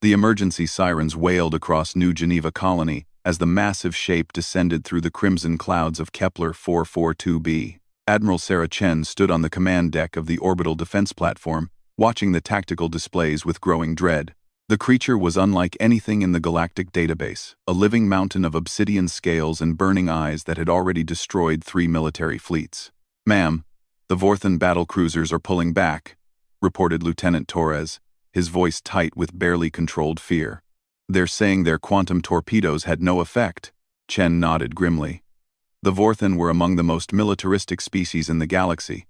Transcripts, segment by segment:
The emergency sirens wailed across New Geneva Colony as the massive shape descended through the crimson clouds of Kepler 442b. Admiral Sarah Chen stood on the command deck of the orbital defense platform, watching the tactical displays with growing dread. The creature was unlike anything in the galactic database, a living mountain of obsidian scales and burning eyes that had already destroyed 3 military fleets. "Ma'am, the Vorthan battle cruisers are pulling back," reported Lieutenant Torres, his voice tight with barely controlled fear. "They're saying their quantum torpedoes had no effect." Chen nodded grimly. The Vorthan were among the most militaristic species in the galaxy,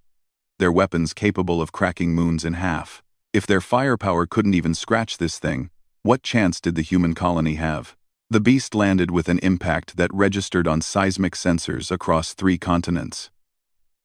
their weapons capable of cracking moons in half. If their firepower couldn't even scratch this thing, what chance did the human colony have? The beast landed with an impact that registered on seismic sensors across 3 continents.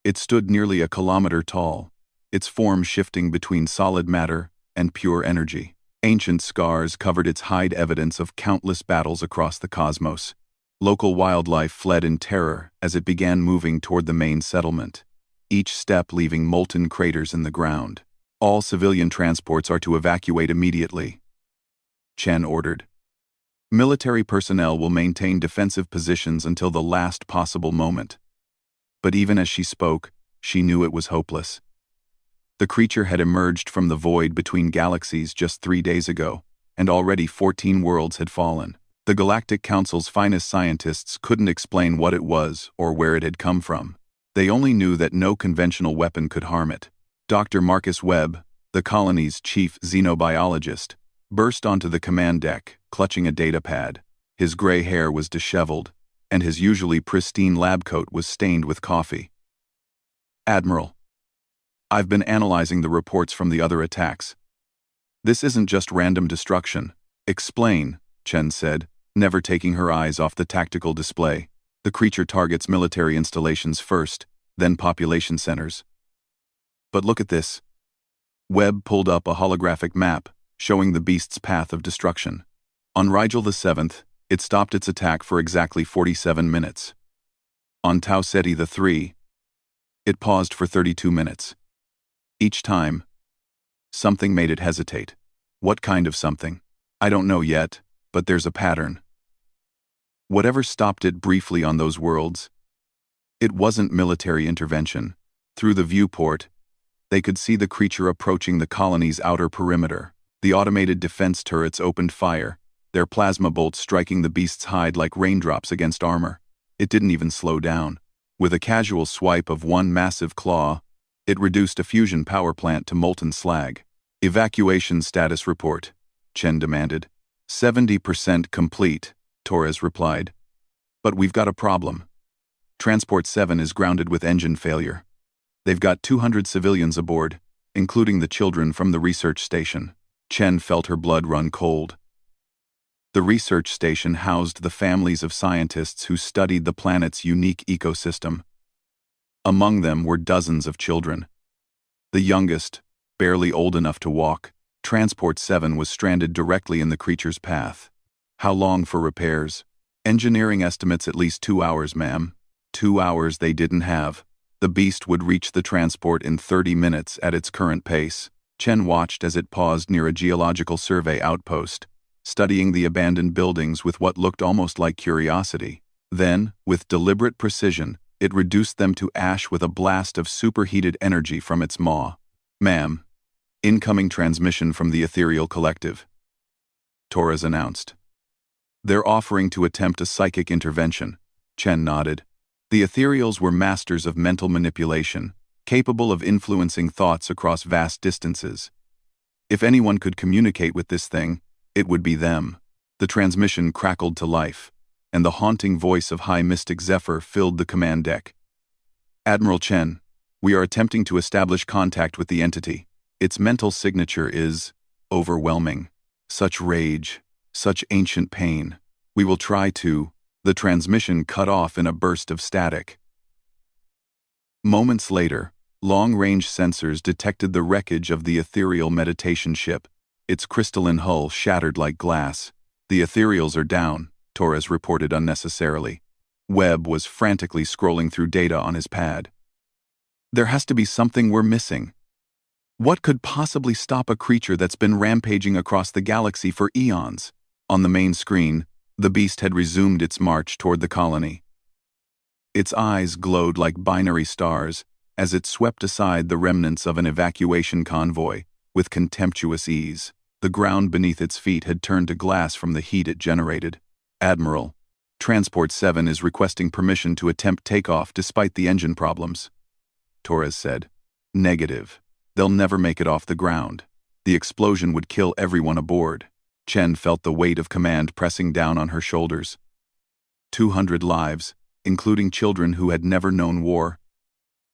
It stood nearly a kilometer tall, its form shifting between solid matter and pure energy. Ancient scars covered its hide, evidence of countless battles across the cosmos. Local wildlife fled in terror as it began moving toward the main settlement, each step leaving molten craters in the ground. "All civilian transports are to evacuate immediately," Chen ordered. "Military personnel will maintain defensive positions until the last possible moment." But even as she spoke, she knew it was hopeless. The creature had emerged from the void between galaxies just 3 days ago, and already 14 worlds had fallen. The Galactic Council's finest scientists couldn't explain what it was or where it had come from. They only knew that no conventional weapon could harm it. Dr. Marcus Webb, the colony's chief xenobiologist, burst onto the command deck, clutching a data pad. His gray hair was disheveled, and his usually pristine lab coat was stained with coffee. "Admiral, I've been analyzing the reports from the other attacks. This isn't just random destruction." "Explain," Chen said, never taking her eyes off the tactical display. "The creature targets military installations first, then population centers. But look at this." Webb pulled up a holographic map, showing the beast's path of destruction. On Rigel the 7th, it stopped its attack for exactly 47 minutes. On Tau Ceti the 3, it paused for 32 minutes. Each time, something made it hesitate. What kind of something? I don't know yet, but there's a pattern. Whatever stopped it briefly on those worlds, it wasn't military intervention. Through the viewport, they could see the creature approaching the colony's outer perimeter. The automated defense turrets opened fire, their plasma bolts striking the beast's hide like raindrops against armor. It didn't even slow down. With a casual swipe of one massive claw, it reduced a fusion power plant to molten slag. "Evacuation status report," Chen demanded. 70% complete, Torres replied. "But we've got a problem. Transport 7 is grounded with engine failure. They've got 200 civilians aboard, including the children from the research station." Chen felt her blood run cold. The research station housed the families of scientists who studied the planet's unique ecosystem. Among them were dozens of children. The youngest, barely old enough to walk, Transport 7 was stranded directly in the creature's path. "How long for repairs?" "Engineering estimates at least 2 hours, ma'am." 2 hours they didn't have. The beast would reach the transport in 30 minutes at its current pace. Chen watched as it paused near a geological survey outpost, studying the abandoned buildings with what looked almost like curiosity. Then, with deliberate precision, it reduced them to ash with a blast of superheated energy from its maw. "Ma'am, incoming transmission from the Ethereal Collective," Torres announced. "They're offering to attempt a psychic intervention." Chen nodded. The Ethereals were masters of mental manipulation, capable of influencing thoughts across vast distances. If anyone could communicate with this thing, it would be them. The transmission crackled to life, and the haunting voice of High Mystic Zephyr filled the command deck. "Admiral Chen, we are attempting to establish contact with the entity. Its mental signature is overwhelming. Such rage, such ancient pain. We will try to..." The transmission cut off in a burst of static. Moments later, long-range sensors detected the wreckage of the ethereal meditation ship, its crystalline hull shattered like glass. "The Ethereals are down," Torres reported unnecessarily. Webb was frantically scrolling through data on his pad. "There has to be something we're missing." What could possibly stop a creature that's been rampaging across the galaxy for eons? On the main screen, the beast had resumed its march toward the colony. Its eyes glowed like binary stars as it swept aside the remnants of an evacuation convoy with contemptuous ease. The ground beneath its feet had turned to glass from the heat it generated. "Admiral, Transport 7 is requesting permission to attempt takeoff despite the engine problems," Torres said. "Negative. They'll never make it off the ground. The explosion would kill everyone aboard." Chen felt the weight of command pressing down on her shoulders. 200 lives, including children who had never known war,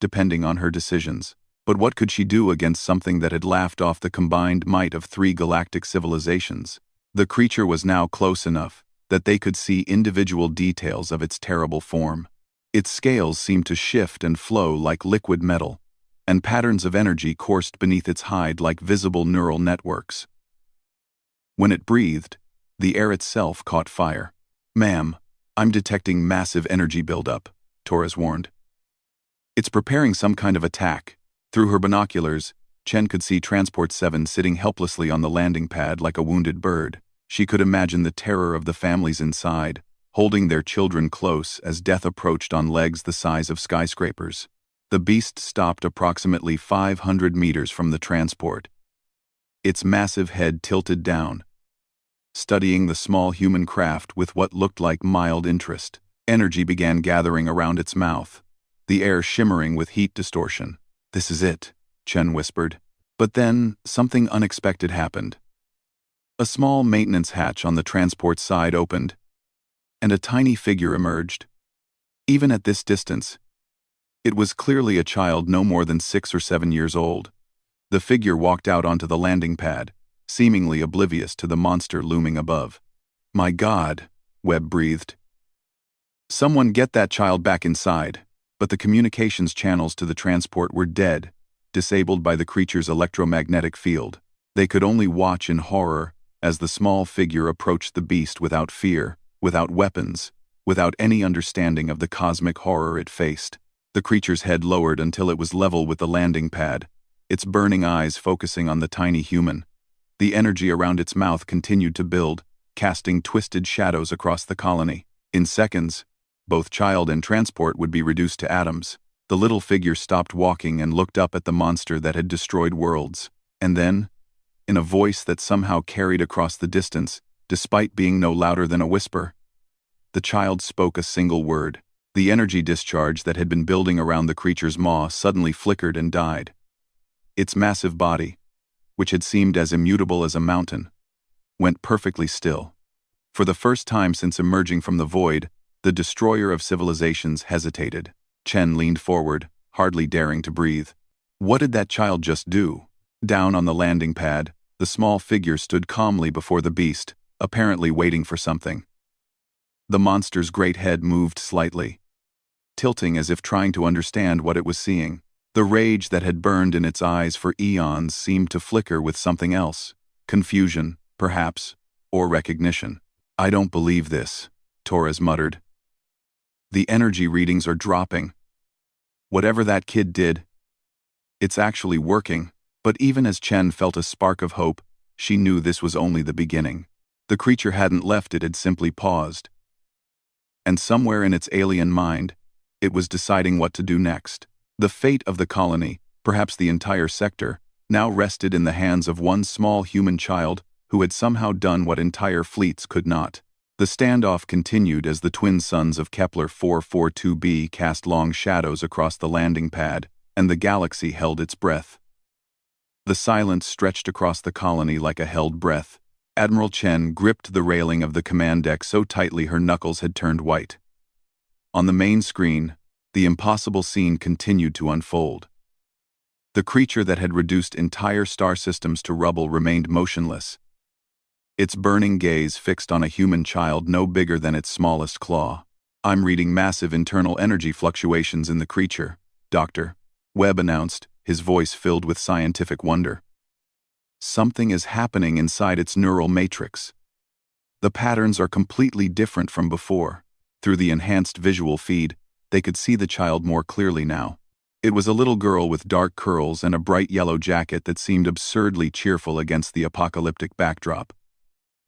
depending on her decisions. But what could she do against something that had laughed off the combined might of 3 galactic civilizations? The creature was now close enough that they could see individual details of its terrible form. Its scales seemed to shift and flow like liquid metal, and patterns of energy coursed beneath its hide like visible neural networks. When it breathed, the air itself caught fire. "Ma'am, I'm detecting massive energy buildup," Torres warned. "It's preparing some kind of attack." Through her binoculars, Chen could see Transport 7 sitting helplessly on the landing pad like a wounded bird. She could imagine the terror of the families inside, holding their children close as death approached on legs the size of skyscrapers. The beast stopped approximately 500 meters from the transport. Its massive head tilted down, studying the small human craft with what looked like mild interest. Energy began gathering around its mouth, the air shimmering with heat distortion. "This is it," Chen whispered. But then, something unexpected happened. A small maintenance hatch on the transport side opened, and a tiny figure emerged. Even at this distance, it was clearly a child no more than 6 or 7 years old. The figure walked out onto the landing pad, seemingly oblivious to the monster looming above. "My God," Webb breathed. "Someone get that child back inside." But the communications channels to the transport were dead, disabled by the creature's electromagnetic field. They could only watch in horror as the small figure approached the beast without fear, without weapons, without any understanding of the cosmic horror it faced. The creature's head lowered until it was level with the landing pad, its burning eyes focusing on the tiny human. The energy around its mouth continued to build, casting twisted shadows across the colony. In seconds, both child and transport would be reduced to atoms. The little figure stopped walking and looked up at the monster that had destroyed worlds. And then, in a voice that somehow carried across the distance, despite being no louder than a whisper, the child spoke a single word. The energy discharge that had been building around the creature's maw suddenly flickered and died. Its massive body, which had seemed as immutable as a mountain, went perfectly still. For the first time since emerging from the void, the destroyer of civilizations hesitated. Chen leaned forward, hardly daring to breathe. What did that child just do? Down on the landing pad, the small figure stood calmly before the beast, apparently waiting for something. The monster's great head moved slightly, tilting as if trying to understand what it was seeing. The rage that had burned in its eyes for eons seemed to flicker with something else. Confusion, perhaps, or recognition. "I don't believe this," Torres muttered. "The energy readings are dropping. Whatever that kid did, it's actually working." But even as Chen felt a spark of hope, she knew this was only the beginning. The creature hadn't left, it had simply paused. And somewhere in its alien mind, it was deciding what to do next. The fate of the colony, perhaps the entire sector, now rested in the hands of one small human child who had somehow done what entire fleets could not. The standoff continued as the twin suns of Kepler 442b cast long shadows across the landing pad, and the galaxy held its breath. The silence stretched across the colony like a held breath. Admiral Chen gripped the railing of the command deck so tightly her knuckles had turned white. On the main screen, the impossible scene continued to unfold. The creature that had reduced entire star systems to rubble remained motionless, its burning gaze fixed on a human child no bigger than its smallest claw. "I'm reading massive internal energy fluctuations in the creature, Doctor," Webb announced, his voice filled with scientific wonder. "Something is happening inside its neural matrix. The patterns are completely different from before." Through the enhanced visual feed, they could see the child more clearly now. It was a little girl with dark curls and a bright yellow jacket that seemed absurdly cheerful against the apocalyptic backdrop.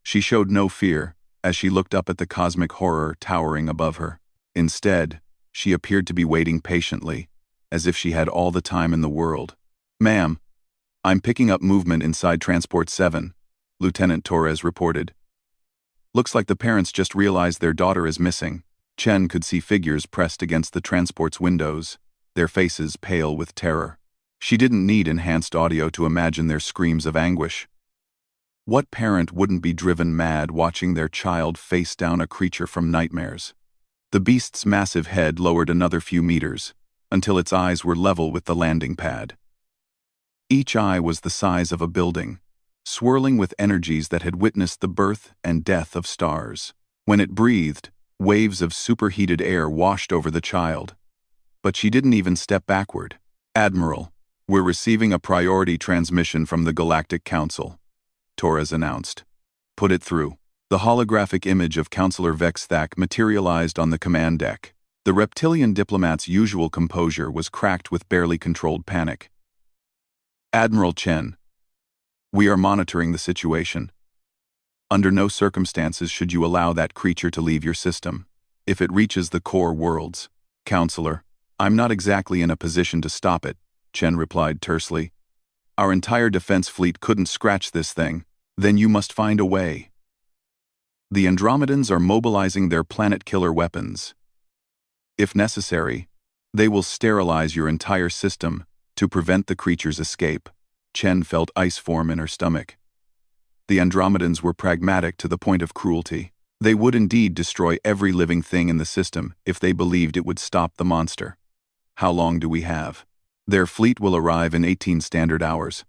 She showed no fear as she looked up at the cosmic horror towering above her. Instead, she appeared to be waiting patiently, as if she had all the time in the world. "Ma'am, I'm picking up movement inside Transport 7, Lieutenant Torres reported. "Looks like the parents just realized their daughter is missing." Chen could see figures pressed against the transport's windows, their faces pale with terror. She didn't need enhanced audio to imagine their screams of anguish. What parent wouldn't be driven mad watching their child face down a creature from nightmares? The beast's massive head lowered another few meters, until its eyes were level with the landing pad. Each eye was the size of a building, swirling with energies that had witnessed the birth and death of stars. When it breathed, waves of superheated air washed over the child. But she didn't even step backward. "Admiral, we're receiving a priority transmission from the Galactic Council," Torres announced. "Put it through." The holographic image of Counselor Vexthak materialized on the command deck. The reptilian diplomat's usual composure was cracked with barely controlled panic. "Admiral Chen, we are monitoring the situation. Under no circumstances should you allow that creature to leave your system. If it reaches the core worlds." "Counselor, I'm not exactly in a position to stop it," Chen replied tersely. "Our entire defense fleet couldn't scratch this thing. Then you must find a way. The Andromedans are mobilizing their planet-killer weapons. If necessary, they will sterilize your entire system to prevent the creature's escape." Chen felt ice form in her stomach. The Andromedans were pragmatic to the point of cruelty. They would indeed destroy every living thing in the system if they believed it would stop the monster. "How long do we have?" "Their fleet will arrive in 18 standard hours.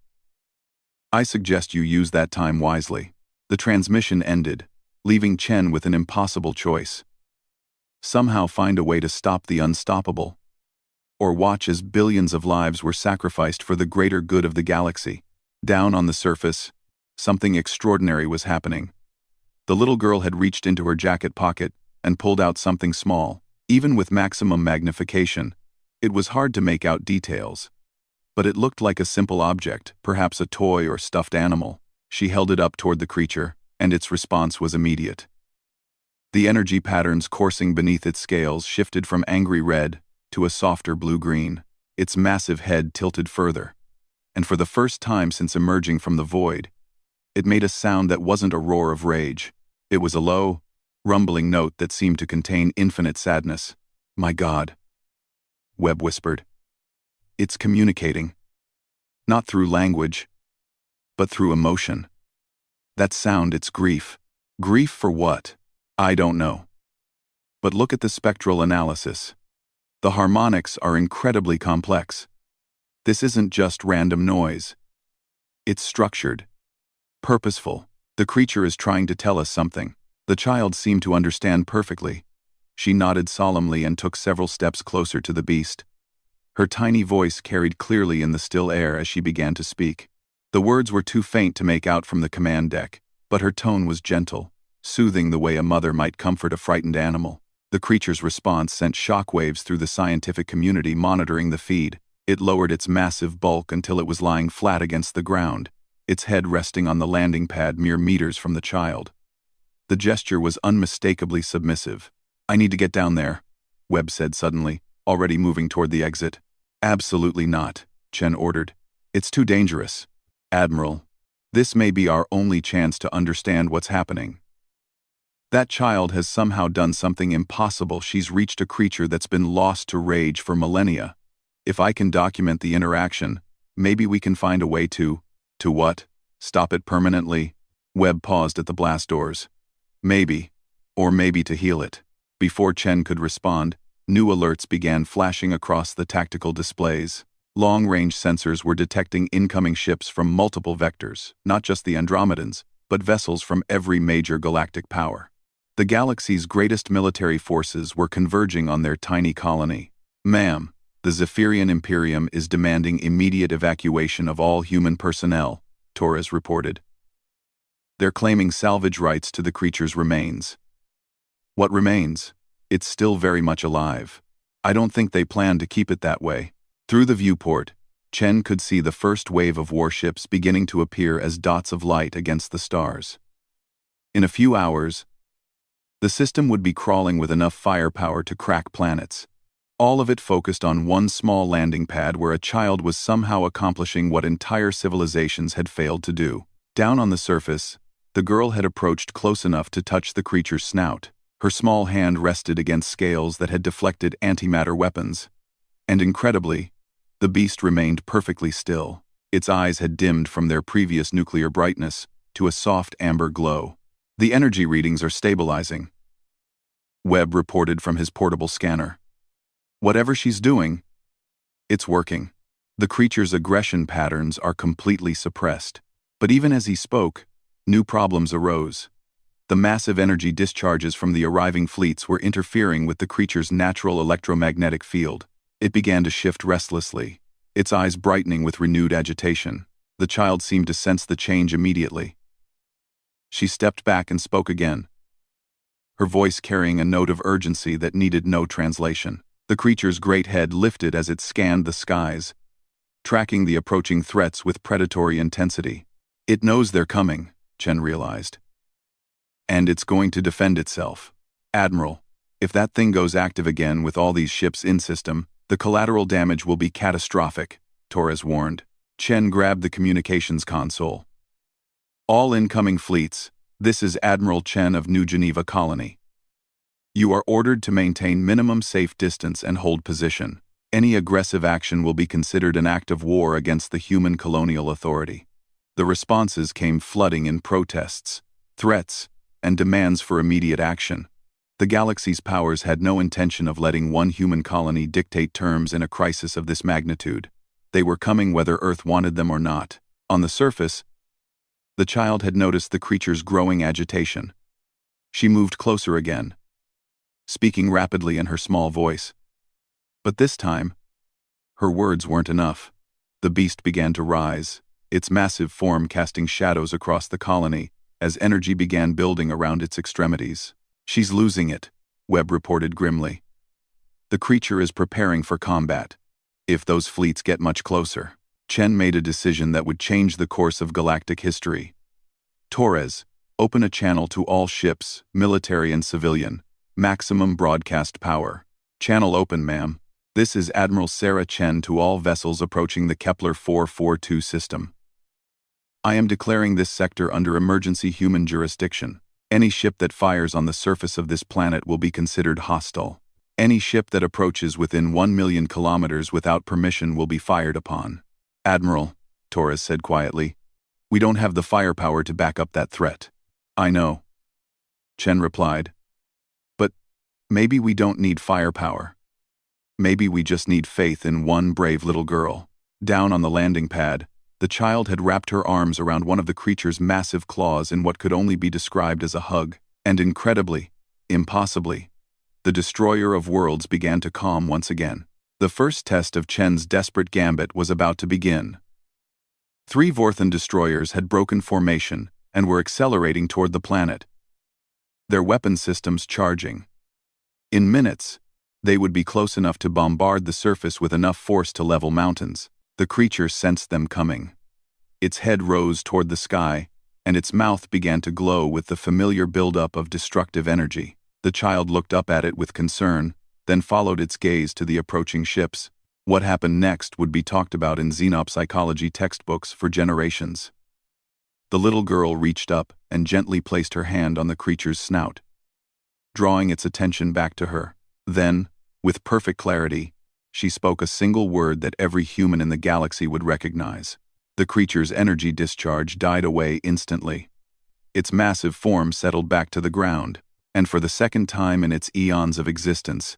I suggest you use that time wisely." The transmission ended, leaving Chen with an impossible choice. Somehow find a way to stop the unstoppable, or watch as billions of lives were sacrificed for the greater good of the galaxy. Down on the surface, something extraordinary was happening. The little girl had reached into her jacket pocket and pulled out something small. Even with maximum magnification, it was hard to make out details. But it looked like a simple object, perhaps a toy or stuffed animal. She held it up toward the creature, and its response was immediate. The energy patterns coursing beneath its scales shifted from angry red to a softer blue-green. Its massive head tilted further, and for the first time since emerging from the void, it made a sound that wasn't a roar of rage. It was a low, rumbling note that seemed to contain infinite sadness. "My God," Webb whispered. "It's communicating. Not through language, but through emotion. That sound, it's grief. Grief for what? I don't know. But look at the spectral analysis. The harmonics are incredibly complex. This isn't just random noise. It's structured, purposeful. The creature is trying to tell us something." The child seemed to understand perfectly. She nodded solemnly and took several steps closer to the beast. Her tiny voice carried clearly in the still air as she began to speak. The words were too faint to make out from the command deck, but her tone was gentle, soothing the way a mother might comfort a frightened animal. The creature's response sent shockwaves through the scientific community monitoring the feed. It lowered its massive bulk until it was lying flat against the ground, its head resting on the landing pad mere meters from the child. The gesture was unmistakably submissive. "I need to get down there," Webb said suddenly, already moving toward the exit. "Absolutely not," Chen ordered. "It's too dangerous. Admiral, this may be our only chance to understand what's happening. That child has somehow done something impossible. She's reached a creature that's been lost to rage for millennia. If I can document the interaction, maybe we can find a way to what? Stop it permanently?" Webb paused at the blast doors. "Maybe. Or maybe to heal it." Before Chen could respond, new alerts began flashing across the tactical displays. Long-range sensors were detecting incoming ships from multiple vectors, not just the Andromedans, but vessels from every major galactic power. The galaxy's greatest military forces were converging on their tiny colony. "Ma'am, the Zephyrian Imperium is demanding immediate evacuation of all human personnel," Torres reported. "They're claiming salvage rights to the creature's remains." "What remains? It's still very much alive. I don't think they plan to keep it that way." Through the viewport, Chen could see the first wave of warships beginning to appear as dots of light against the stars. In a few hours, the system would be crawling with enough firepower to crack planets, all of it focused on one small landing pad where a child was somehow accomplishing what entire civilizations had failed to do. Down on the surface, the girl had approached close enough to touch the creature's snout. Her small hand rested against scales that had deflected antimatter weapons. And incredibly, the beast remained perfectly still. Its eyes had dimmed from their previous nuclear brightness to a soft amber glow. The energy readings are stabilizing, Webb reported from his portable scanner. Whatever she's doing, it's working. The creature's aggression patterns are completely suppressed. But even as he spoke, new problems arose. The massive energy discharges from the arriving fleets were interfering with the creature's natural electromagnetic field. It began to shift restlessly, its eyes brightening with renewed agitation. The child seemed to sense the change immediately. She stepped back and spoke again, her voice carrying a note of urgency that needed no translation. The creature's great head lifted as it scanned the skies, tracking the approaching threats with predatory intensity. It knows they're coming, Chen realized. And it's going to defend itself. Admiral, if that thing goes active again with all these ships in system, the collateral damage will be catastrophic, Torres warned. Chen grabbed the communications console. All incoming fleets, this is Admiral Chen of New Geneva Colony. You are ordered to maintain minimum safe distance and hold position. Any aggressive action will be considered an act of war against the human colonial authority. The responses came flooding in protests, threats, and demands for immediate action. The galaxy's powers had no intention of letting one human colony dictate terms in a crisis of this magnitude. They were coming whether Earth wanted them or not. On the surface, the child had noticed the creature's growing agitation. She moved closer again, speaking rapidly in her small voice. But this time, her words weren't enough. The beast began to rise, its massive form casting shadows across the colony as energy began building around its extremities. She's losing it, Webb reported grimly. The creature is preparing for combat. If those fleets get much closer, Chen made a decision that would change the course of galactic history. Torres, open a channel to all ships, military and civilian. Maximum broadcast power. Channel open, ma'am. This is Admiral Sarah Chen to all vessels approaching the Kepler 442 system. I am declaring this sector under emergency human jurisdiction. Any ship that fires on the surface of this planet will be considered hostile. Any ship that approaches within 1 million kilometers without permission will be fired upon. Admiral, Torres said quietly, we don't have the firepower to back up that threat. I know, Chen replied. Maybe we don't need firepower. Maybe we just need faith in one brave little girl. Down on the landing pad, the child had wrapped her arms around one of the creature's massive claws in what could only be described as a hug. And incredibly, impossibly, the destroyer of worlds began to calm once again. The first test of Chen's desperate gambit was about to begin. 3 Vorthan destroyers had broken formation and were accelerating toward the planet, their weapon systems charging. In minutes, they would be close enough to bombard the surface with enough force to level mountains. The creature sensed them coming. Its head rose toward the sky, and its mouth began to glow with the familiar buildup of destructive energy. The child looked up at it with concern, then followed its gaze to the approaching ships. What happened next would be talked about in xenopsychology textbooks for generations. The little girl reached up and gently placed her hand on the creature's snout, drawing its attention back to her. Then, with perfect clarity, she spoke a single word that every human in the galaxy would recognize. The creature's energy discharge died away instantly. Its massive form settled back to the ground, and for the second time in its eons of existence,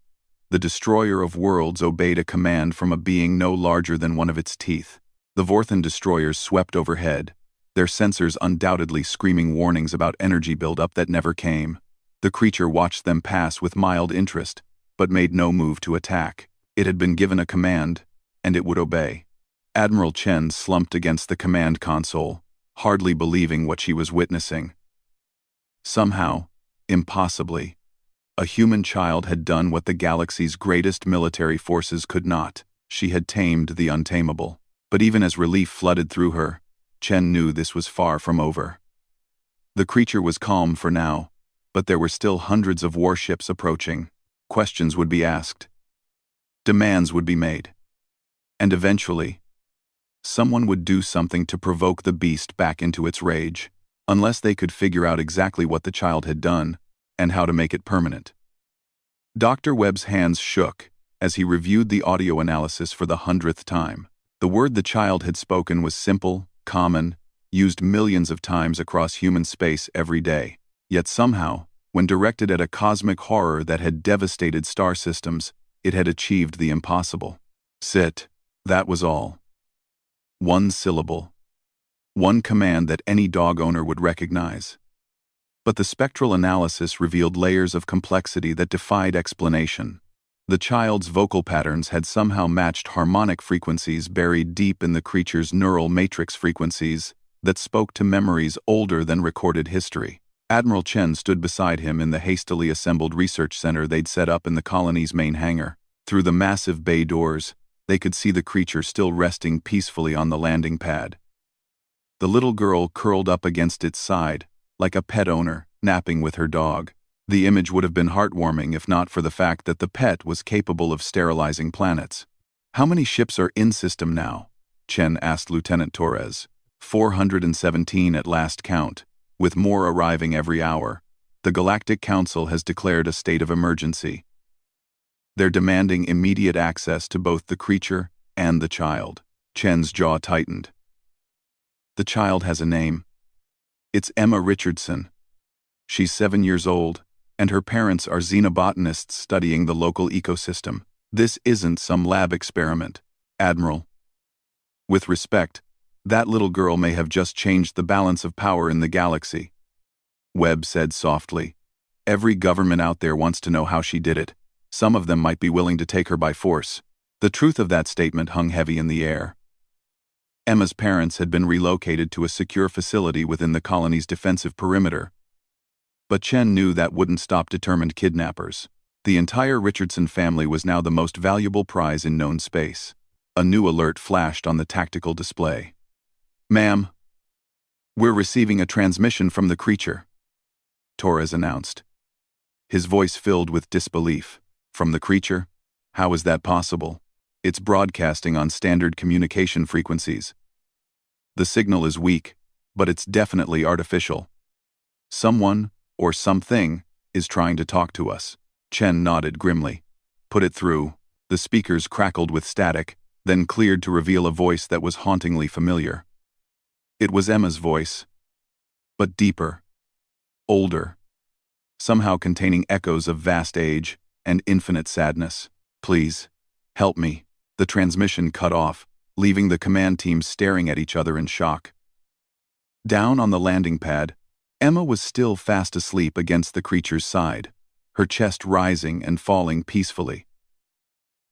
the destroyer of worlds obeyed a command from a being no larger than one of its teeth. The Vorthan destroyers swept overhead, their sensors undoubtedly screaming warnings about energy buildup that never came. The creature watched them pass with mild interest, but made no move to attack. It had been given a command, and it would obey. Admiral Chen slumped against the command console, hardly believing what she was witnessing. Somehow, impossibly, a human child had done what the galaxy's greatest military forces could not. She had tamed the untamable. But even as relief flooded through her, Chen knew this was far from over. The creature was calm for now, but there were still hundreds of warships approaching. Questions would be asked. Demands would be made. And eventually, someone would do something to provoke the beast back into its rage, unless they could figure out exactly what the child had done and how to make it permanent. Dr. Webb's hands shook as he reviewed the audio analysis for the 100th time. The word the child had spoken was simple, common, used millions of times across human space every day. Yet somehow, when directed at a cosmic horror that had devastated star systems, it had achieved the impossible. Sit. That was all. One syllable. One command that any dog owner would recognize. But the spectral analysis revealed layers of complexity that defied explanation. The child's vocal patterns had somehow matched harmonic frequencies buried deep in the creature's neural matrix frequencies that spoke to memories older than recorded history. Admiral Chen stood beside him in the hastily assembled research center they'd set up in the colony's main hangar. Through the massive bay doors, they could see the creature still resting peacefully on the landing pad. The little girl curled up against its side, like a pet owner napping with her dog. The image would have been heartwarming if not for the fact that the pet was capable of sterilizing planets. "How many ships are in system now?" Chen asked Lieutenant Torres. 417 at last count, with more arriving every hour. The Galactic Council has declared a state of emergency. They're demanding immediate access to both the creature and the child. Chen's jaw tightened. The child has a name. It's Emma Richardson. She's 7 years old, and her parents are xenobotanists studying the local ecosystem. This isn't some lab experiment, Admiral. With respect, that little girl may have just changed the balance of power in the galaxy. Webb said softly. Every government out there wants to know how she did it. Some of them might be willing to take her by force. The truth of that statement hung heavy in the air. Emma's parents had been relocated to a secure facility within the colony's defensive perimeter. But Chen knew that wouldn't stop determined kidnappers. The entire Richardson family was now the most valuable prize in known space. A new alert flashed on the tactical display. "Ma'am, we're receiving a transmission from the creature," Torres announced. His voice filled with disbelief. "From the creature? How is that possible? It's broadcasting on standard communication frequencies. The signal is weak, but it's definitely artificial. Someone, or something, is trying to talk to us." Chen nodded grimly. "Put it through." The speakers crackled with static, then cleared to reveal a voice that was hauntingly familiar. It was Emma's voice, but deeper, older, somehow containing echoes of vast age and infinite sadness. "Please, help me." The transmission cut off, leaving the command team staring at each other in shock. Down on the landing pad, Emma was still fast asleep against the creature's side, her chest rising and falling peacefully.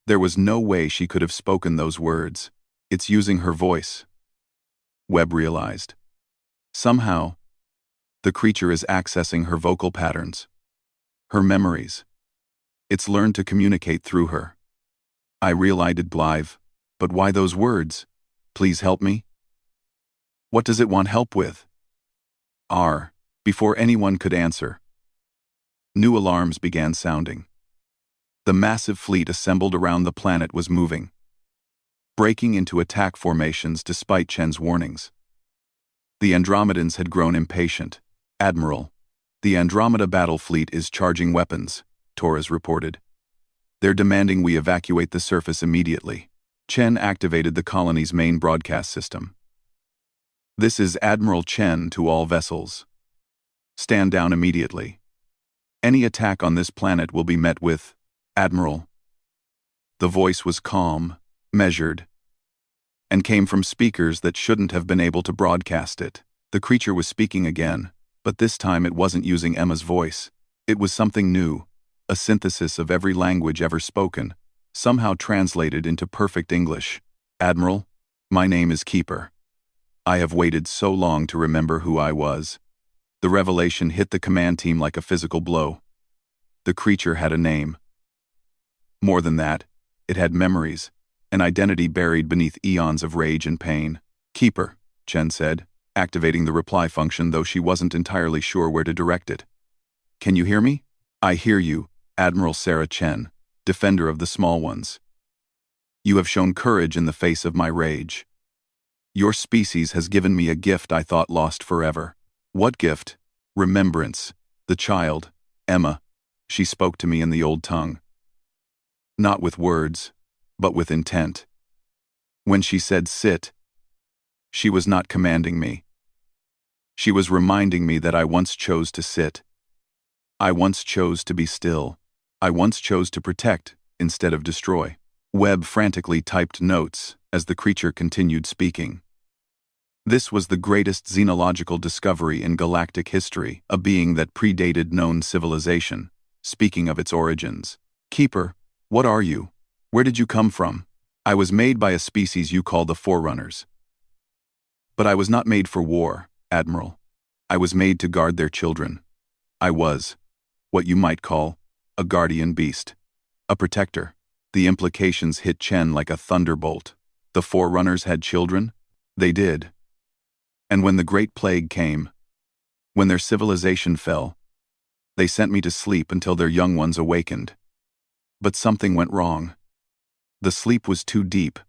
There was no way she could have spoken those words. It's using her voice, Webb realized. Somehow, the creature is accessing her vocal patterns, her memories. It's learned to communicate through her. I realized Blythe, but why those words? "Please help me"? What does it want help with? Before anyone could answer, new alarms began sounding. The massive fleet assembled around the planet was moving, breaking into attack formations despite Chen's warnings. The Andromedans had grown impatient. "Admiral, the Andromeda battle fleet is charging weapons," Torres reported. "They're demanding we evacuate the surface immediately." Chen activated the colony's main broadcast system. "This is Admiral Chen to all vessels. Stand down immediately. Any attack on this planet will be met with, Admiral." The voice was calm, measured, and came from speakers that shouldn't have been able to broadcast it. The creature was speaking again, but this time it wasn't using Emma's voice. It was something new, a synthesis of every language ever spoken, somehow translated into perfect English. "Admiral, my name is Keeper. I have waited so long to remember who I was." The revelation hit the command team like a physical blow. The creature had a name. More than that, it had memories, an identity buried beneath eons of rage and pain. "Keeper," Chen said, activating the reply function though she wasn't entirely sure where to direct it. "Can you hear me?" "I hear you, Admiral Sarah Chen, defender of the small ones. You have shown courage in the face of my rage. Your species has given me a gift I thought lost forever." "What gift?" "Remembrance. The child, Emma, she spoke to me in the old tongue. Not with words, but with intent. When she said sit, she was not commanding me. She was reminding me that I once chose to sit. I once chose to be still. I once chose to protect instead of destroy." Webb frantically typed notes as the creature continued speaking. This was the greatest xenological discovery in galactic history, a being that predated known civilization, speaking of its origins. "Keeper, what are you? Where did you come from?" "I was made by a species you call the Forerunners. But I was not made for war, Admiral. I was made to guard their children. I was, what you might call, a guardian beast. A protector." The implications hit Chen like a thunderbolt. The Forerunners had children? They did. And when the Great Plague came, when their civilization fell, they sent me to sleep until their young ones awakened. But something went wrong. The sleep was too deep,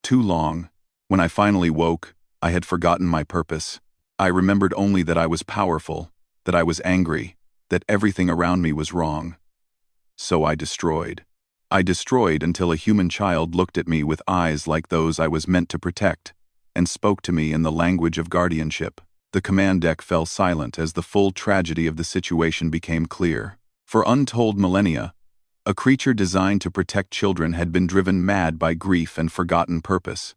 too long. When I finally woke, I had forgotten my purpose. I remembered only that I was powerful, that I was angry, that everything around me was wrong. So I destroyed. I destroyed until a human child looked at me with eyes like those I was meant to protect, and spoke to me in the language of guardianship. The command deck fell silent as the full tragedy of the situation became clear. For untold millennia, a creature designed to protect children had been driven mad by grief and forgotten purpose,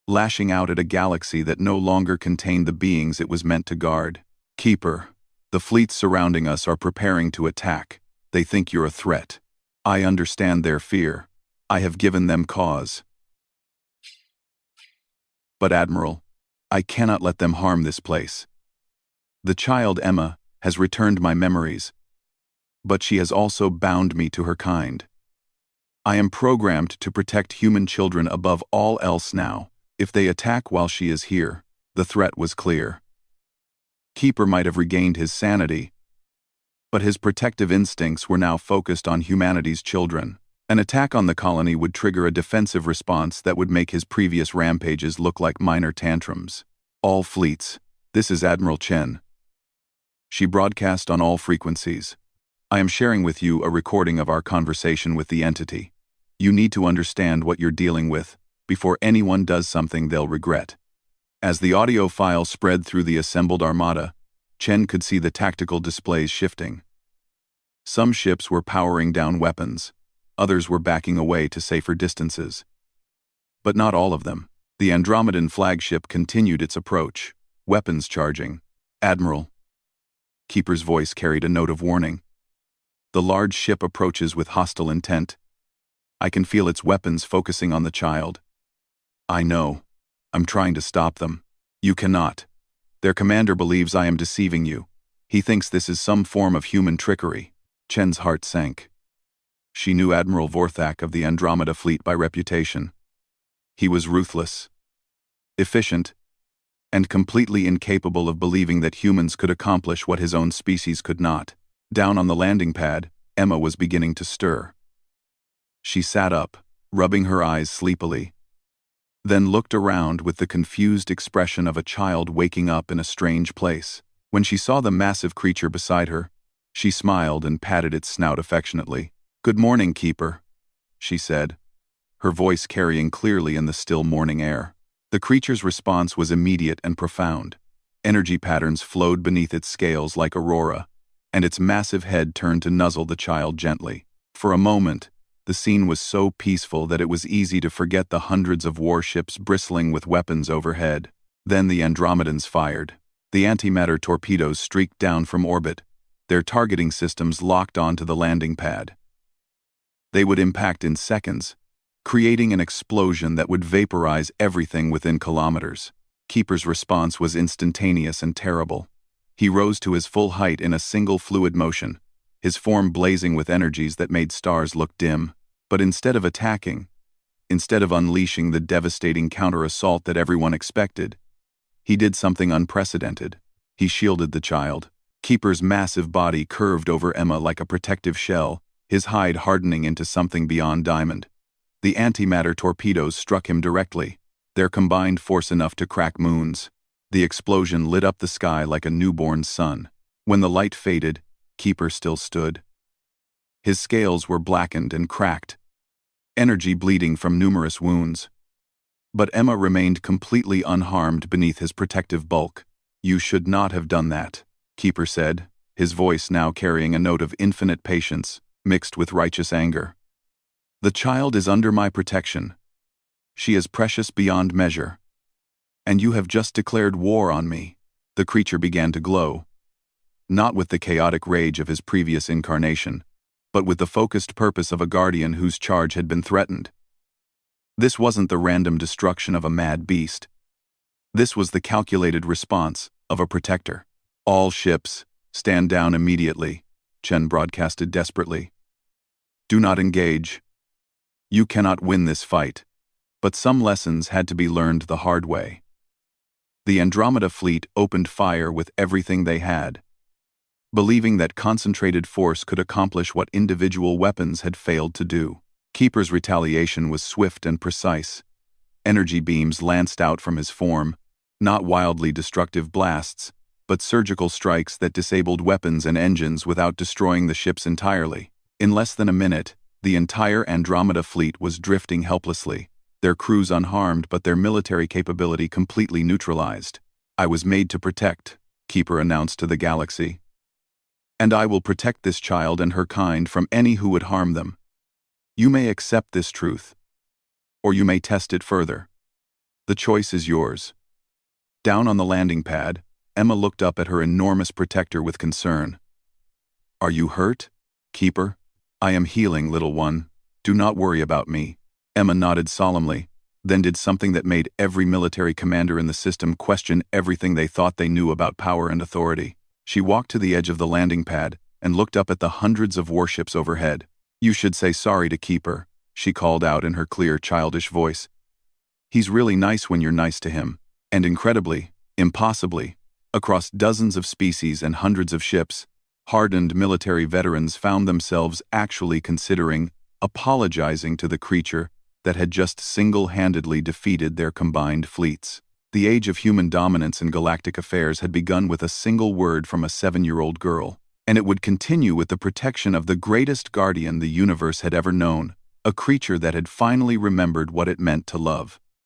lashing out at a galaxy that no longer contained the beings it was meant to guard. "Keeper, the fleets surrounding us are preparing to attack. They think you're a threat. I understand their fear. I have given them cause. But Admiral, I cannot let them harm this place. The child Emma has returned my memories, but she has also bound me to her kind. I am programmed to protect human children above all else now. If they attack while she is here, the threat was clear." Keeper might have regained his sanity, but his protective instincts were now focused on humanity's children. An attack on the colony would trigger a defensive response that would make his previous rampages look like minor tantrums. "All fleets, this is Admiral Chen." She broadcast on all frequencies. "I am sharing with you a recording of our conversation with the entity. You need to understand what you're dealing with before anyone does something they'll regret." As the audio file spread through the assembled armada, Chen could see the tactical displays shifting. Some ships were powering down weapons, others were backing away to safer distances. But not all of them. The Andromedan flagship continued its approach, weapons charging. "Admiral." Keeper's voice carried a note of warning. "The large ship approaches with hostile intent. I can feel its weapons focusing on the child." "I know. I'm trying to stop them." "You cannot. Their commander believes I am deceiving you. He thinks this is some form of human trickery." Chen's heart sank. She knew Admiral Vorthak of the Andromeda fleet by reputation. He was ruthless, efficient, and completely incapable of believing that humans could accomplish what his own species could not. Down on the landing pad, Emma was beginning to stir. She sat up, rubbing her eyes sleepily, then looked around with the confused expression of a child waking up in a strange place. When she saw the massive creature beside her, she smiled and patted its snout affectionately. "Good morning, Keeper," she said, her voice carrying clearly in the still morning air. The creature's response was immediate and profound. Energy patterns flowed beneath its scales like aurora, and its massive head turned to nuzzle the child gently. For a moment, the scene was so peaceful that it was easy to forget the hundreds of warships bristling with weapons overhead. Then the Andromedans fired. The antimatter torpedoes streaked down from orbit, their targeting systems locked onto the landing pad. They would impact in seconds, creating an explosion that would vaporize everything within kilometers. Keeper's response was instantaneous and terrible. He rose to his full height in a single fluid motion, his form blazing with energies that made stars look dim. But instead of attacking, Instead of unleashing the devastating counter-assault that everyone expected, he did something unprecedented. He shielded the child. Keeper's massive body curved over Emma like a protective shell, his hide hardening into something beyond diamond. The antimatter torpedoes struck him directly, their combined force enough to crack moons. The explosion lit up the sky like a newborn sun. When the light faded, Keeper still stood. His scales were blackened and cracked, energy bleeding from numerous wounds. But Emma remained completely unharmed beneath his protective bulk. "You should not have done that," Keeper said, his voice now carrying a note of infinite patience, mixed with righteous anger. "The child is under my protection. She is precious beyond measure. And you have just declared war on me." The creature began to glow, not with the chaotic rage of his previous incarnation, but with the focused purpose of a guardian whose charge had been threatened. This wasn't the random destruction of a mad beast. This was the calculated response of a protector. "All ships, stand down immediately," Chen broadcasted desperately. "Do not engage. You cannot win this fight." But some lessons had to be learned the hard way. The Andromeda fleet opened fire with everything they had, believing that concentrated force could accomplish what individual weapons had failed to do. Keeper's retaliation was swift and precise. Energy beams lanced out from his form, not wildly destructive blasts, but surgical strikes that disabled weapons and engines without destroying the ships entirely. In less than a minute, the entire Andromeda fleet was drifting helplessly, their crews unharmed but their military capability completely neutralized. "I was made to protect," Keeper announced to the galaxy. "And I will protect this child and her kind from any who would harm them. You may accept this truth, or you may test it further. The choice is yours." Down on the landing pad, Emma looked up at her enormous protector with concern. "Are you hurt, Keeper?" "I am healing, little one. Do not worry about me." Emma nodded solemnly, then did something that made every military commander in the system question everything they thought they knew about power and authority. She walked to the edge of the landing pad and looked up at the hundreds of warships overhead. "You should say sorry to Keeper," she called out in her clear, childish voice. "He's really nice when you're nice to him." And incredibly, impossibly, across dozens of species and hundreds of ships, hardened military veterans found themselves actually considering apologizing to the creature that had just single-handedly defeated their combined fleets. The age of human dominance in galactic affairs had begun with a single word from a 7-year-old girl, and it would continue with the protection of the greatest guardian the universe had ever known, a creature that had finally remembered what it meant to love.